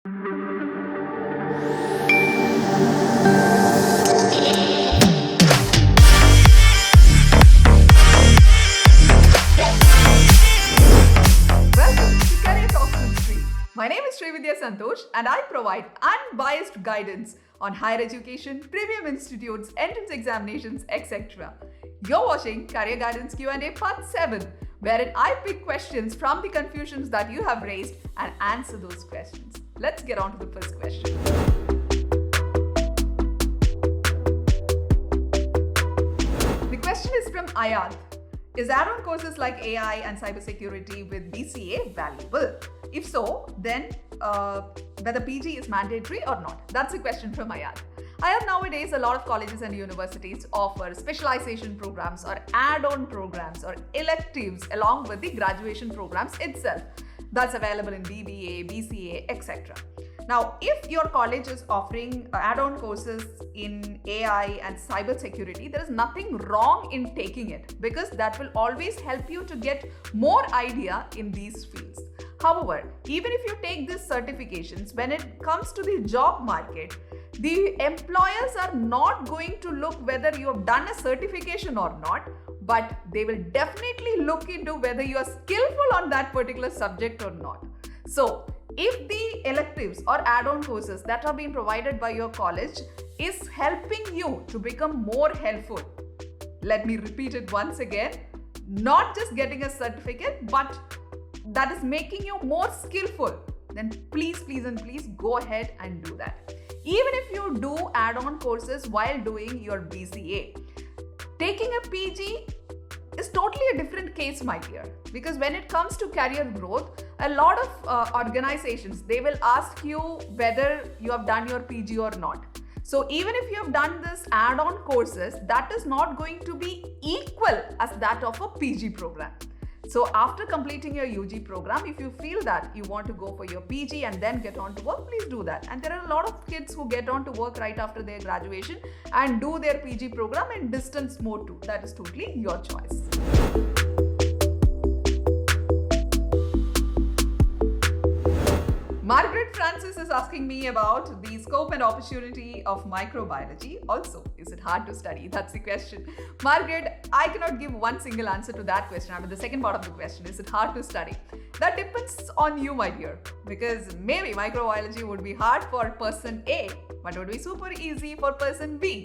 My name is Sreevidhya Santhosh and I provide unbiased guidance on higher education, premium institutes, entrance examinations, etc. You're watching Career Guidance Q&A Part 7, wherein I pick questions from the confusions that you have raised and answer those questions. Let's get on to the first question. The question is from Ayad. Is add-on courses like AI and Cybersecurity with BCA valuable? If so, then whether PG is mandatory or not? That's a question from Ayad. Ayad, nowadays a lot of colleges and universities offer specialization programs or add-on programs or electives along with the graduation programs itself. That's available in BBA, BCA, etc. Now, if your college is offering add-on courses in AI and cybersecurity, there is nothing wrong in taking it because that will always help you to get more idea in these fields. However, even if you take these certifications, when it comes to the job market, the employers are not going to look whether you have done a certification or not, but they will definitely look into whether you are skillful on that particular subject or not. So, if the electives or add-on courses that are being provided by your college is helping you to become more helpful, let me repeat it once again, not just getting a certificate, but that is making you more skillful, then please go ahead and do that. Even if you do add-on courses while doing your BCA, taking a PG is totally a different case, my dear, because when it comes to career growth, a lot of organizations, they will ask you whether you have done your PG or not. So even if you have done this add-on courses, that is not going to be equal as that of a PG program. So after completing your UG program, if you feel that you want to go for your PG and then get on to work, please do that. And there are a lot of kids who get on to work right after their graduation and do their PG program in distance mode too. That is totally your choice. Margaret Francis is asking me about the scope and opportunity of microbiology. Also, is it hard to study? That's the question. Margaret, I cannot give one single answer to that question. I mean, the second part of the question, is it hard to study? That depends on you, my dear, because maybe microbiology would be hard for person A, but would be super easy for person B.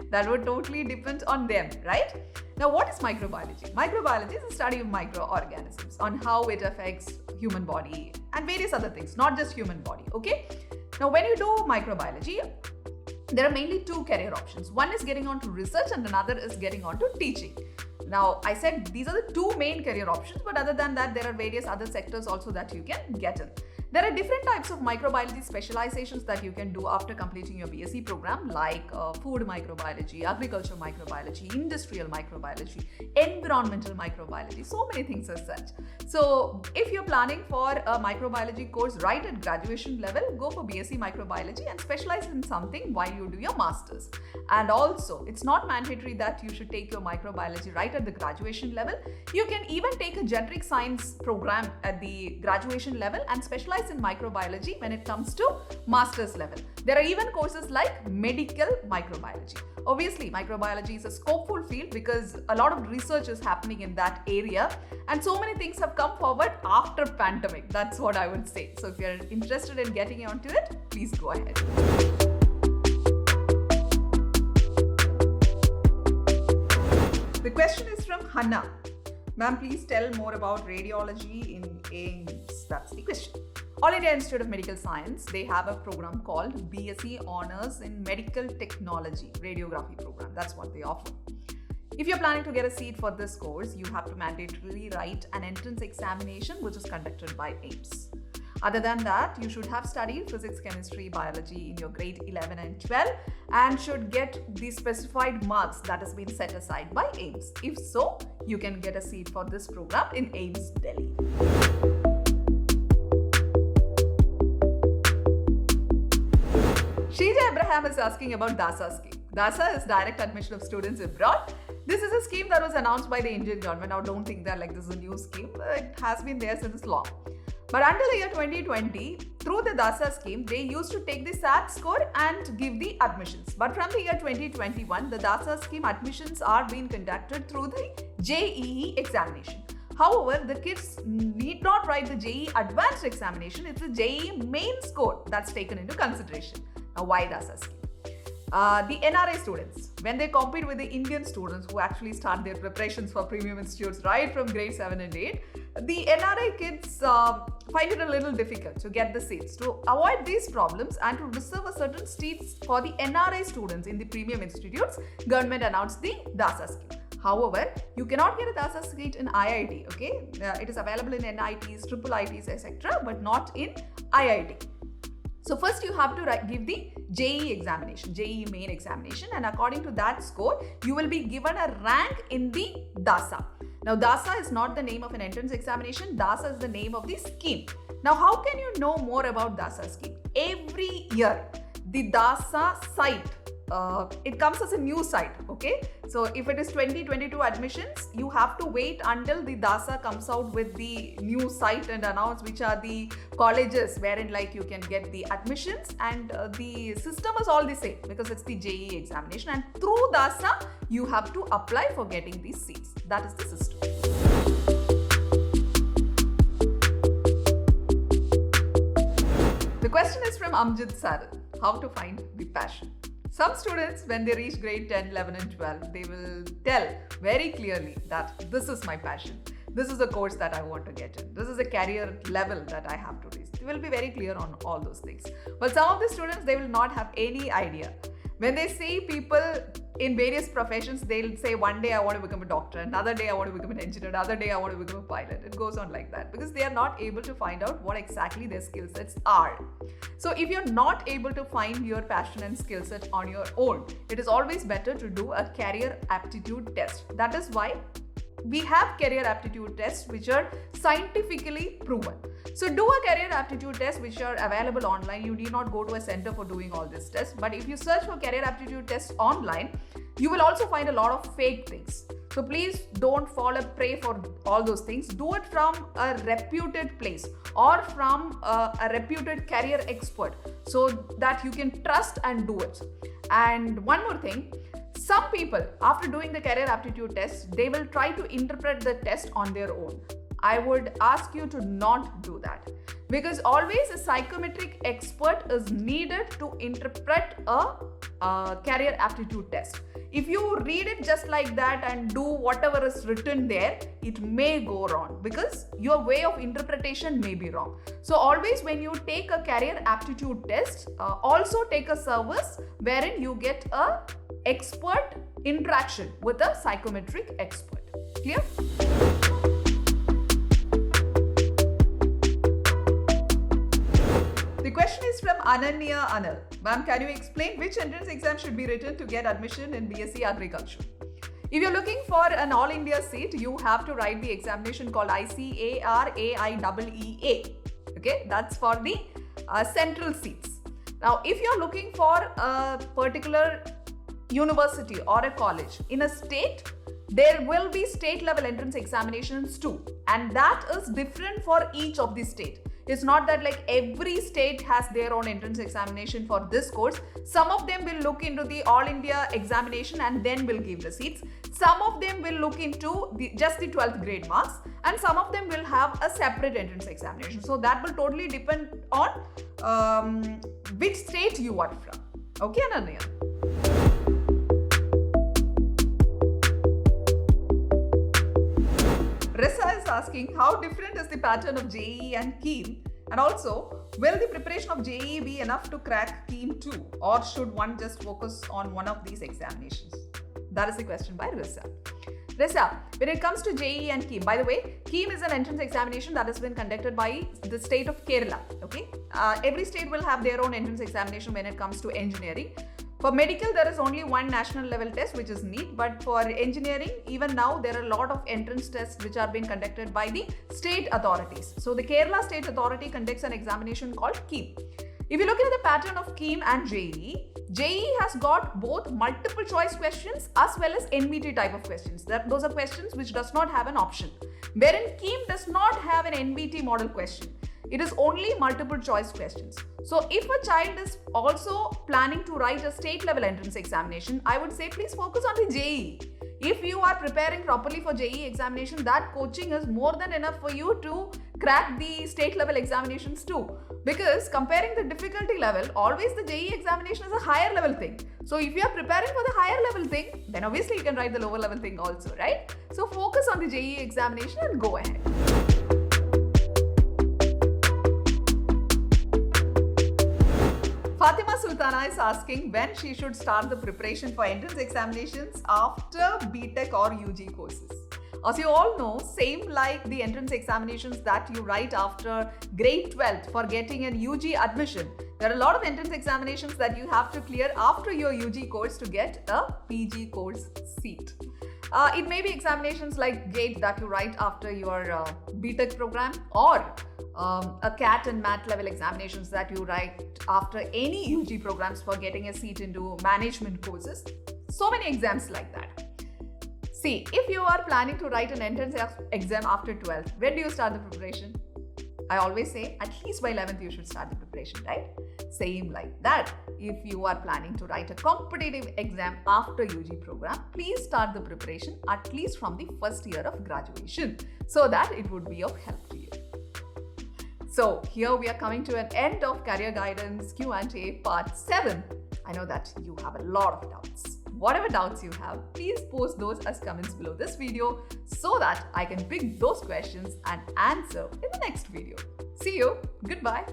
That would totally depend on them, right? Now, what is microbiology? Microbiology is the study of microorganisms, on how it affects human body and various other things, not just human body, okay? Now, when you do microbiology, there are mainly two career options. One is getting on to research and another is getting on to teaching. Now, I said these are the two main career options, but other than that, there are various other sectors also that you can get in. There are different types of microbiology specializations that you can do after completing your BSc program, like food microbiology, agriculture microbiology, industrial microbiology, environmental microbiology, so many things as such. So if you're planning for a microbiology course right at graduation level, go for BSc microbiology and specialize in something while you do your masters. And also, it's not mandatory that you should take your microbiology right at the graduation level. You can even take a generic science program at the graduation level and specialize in microbiology when it comes to master's level. There are even courses like medical microbiology. Obviously, microbiology is a scopeful field because a lot of research is happening in that area and so many things have come forward after pandemic. That's what I would say. So if you're interested in getting onto it, please go ahead. The question is from Hannah. Ma'am, please tell more about radiology in AIIMS. That's the question. All India Institute of Medical Science, they have a program called BSc Honours in Medical Technology, radiography program. That's what they offer. If you're planning to get a seat for this course, you have to mandatorily write an entrance examination which is conducted by AIIMS. Other than that, you should have studied physics, chemistry, biology in your grade 11 and 12 and should get the specified marks that has been set aside by AIIMS. If so, you can get a seat for this program in AIIMS Delhi. Sheija Abraham is asking about DASA scheme. DASA is direct admission of students abroad. This is a scheme that was announced by the Indian government. Now, don't think that like this is a new scheme. It has been there since long. But until the year 2020, through the DASA scheme, they used to take the SAT score and give the admissions. But from the year 2021, the DASA scheme admissions are being conducted through the JEE examination. However, the kids need not write the JEE advanced examination. It's the JEE main score that's taken into consideration. Now, why DASA scheme? The NRI students, when they compete with the Indian students who actually start their preparations for premium institutes right from grade 7 and 8, the NRI kids find it a little difficult to get the seats. To avoid these problems and to reserve a certain seats for the NRI students in the premium institutes, government announced the DASA scheme. However, you cannot get a DASA seat in IIT, okay? It is available in NITs, triple ITs, etc., but not in IIT. So first you have to give the JEE examination, JEE main examination, and according to that score, you will be given a rank in the DASA. Now DASA is not the name of an entrance examination, DASA is the name of the scheme. Now how can you know more about DASA scheme? Every year, the DASA site, it comes as a new site, okay? So if it is 2022 admissions, you have to wait until the DASA comes out with the new site and announce which are the colleges wherein like you can get the admissions, and the system is all the same because it's the JEE examination, and through DASA you have to apply for getting these seats. That is the system. The question is from Amjad Saral. How to find the passion? Some students, when they reach grade 10, 11 and 12, they will tell very clearly that this is my passion. This is a course that I want to get in. This is a career level that I have to reach. They will be very clear on all those things. But some of the students, they will not have any idea. When they see people in various professions, they'll say one day I want to become a doctor, another day I want to become an engineer, another day I want to become a pilot. It goes on like that because they are not able to find out what exactly their skill sets are. So if you're not able to find your passion and skill set on your own, it is always better to do a career aptitude test. That is why we have career aptitude tests which are scientifically proven. So do a career aptitude test which are available online. You need not go to a center for doing all these tests. But if you search for career aptitude tests online, you will also find a lot of fake things. So please don't fall a prey for all those things. Do it from a reputed place or from a reputed career expert so that you can trust and do it. And one more thing. Some people, after doing the career aptitude test, they will try to interpret the test on their own. I would ask you to not do that because always a psychometric expert is needed to interpret a career aptitude test. If you read it just like that and do whatever is written there, it may go wrong because your way of interpretation may be wrong. So always when you take a career aptitude test, also take a service wherein you get a expert interaction with a psychometric expert. Clear? The question is from Ananya Anil. Ma'am, can you explain which entrance exam should be written to get admission in BSc Agriculture? If you're looking for an All India seat, you have to write the examination called ICAR AIEEA. Okay, that's for the central seats. Now, if you're looking for a particular university or a college in a state, there will be state level entrance examinations too, and that is different for each of the state. It's not that like every state has their own entrance examination for this course. Some of them will look into the All India examination and then will give the seats. Some of them will look into just the 12th grade marks, and some of them will have a separate entrance examination. So that will totally depend on which state you are from. Okay, Ananya? Risa is asking how different is the pattern of JEE and KEAM, and also will the preparation of JEE be enough to crack KEAM too, or should one just focus on one of these examinations? That is the question by Risa. Risa, when it comes to JEE and KEAM, by the way, KEAM is an entrance examination that has been conducted by the state of Kerala. Okay, every state will have their own entrance examination when it comes to engineering. For medical, there is only one national level test, which is NEET, but for engineering, even now, there are a lot of entrance tests which are being conducted by the state authorities. So the Kerala State Authority conducts an examination called KEAM. If you look at the pattern of KEAM and JEE, JEE has got both multiple choice questions as well as NVT type of questions. Those are questions which does not have an option. Wherein KEAM does not have an NVT model question. It is only multiple choice questions. So if a child is also planning to write a state level entrance examination, I would say please focus on the JEE. If you are preparing properly for JEE examination, that coaching is more than enough for you to crack the state level examinations too. Because comparing the difficulty level, always the JEE examination is a higher level thing. So if you are preparing for the higher level thing, then obviously you can write the lower level thing also, right? So focus on the JEE examination and go ahead. Fatima Sultana is asking when she should start the preparation for entrance examinations after BTech or UG courses. As you all know, same like the entrance examinations that you write after grade 12th for getting an UG admission, there are a lot of entrance examinations that you have to clear after your UG course to get a PG course seat. It may be examinations like GATE that you write after your BTech program, or a CAT and MAT level examinations that you write after any UG programs for getting a seat into management courses. So many exams like that. See, if you are planning to write an entrance exam after 12th, when do you start the preparation? I always say at least by 11th you should start the preparation, right? Same like that. If you are planning to write a competitive exam after UG program, please start the preparation at least from the first year of graduation so that it would be of help to you. So here we are coming to an end of Career Guidance Q&A part 7. I know that you have a lot of doubts. Whatever doubts you have, please post those as comments below this video so that I can pick those questions and answer in the next video. See you. Goodbye.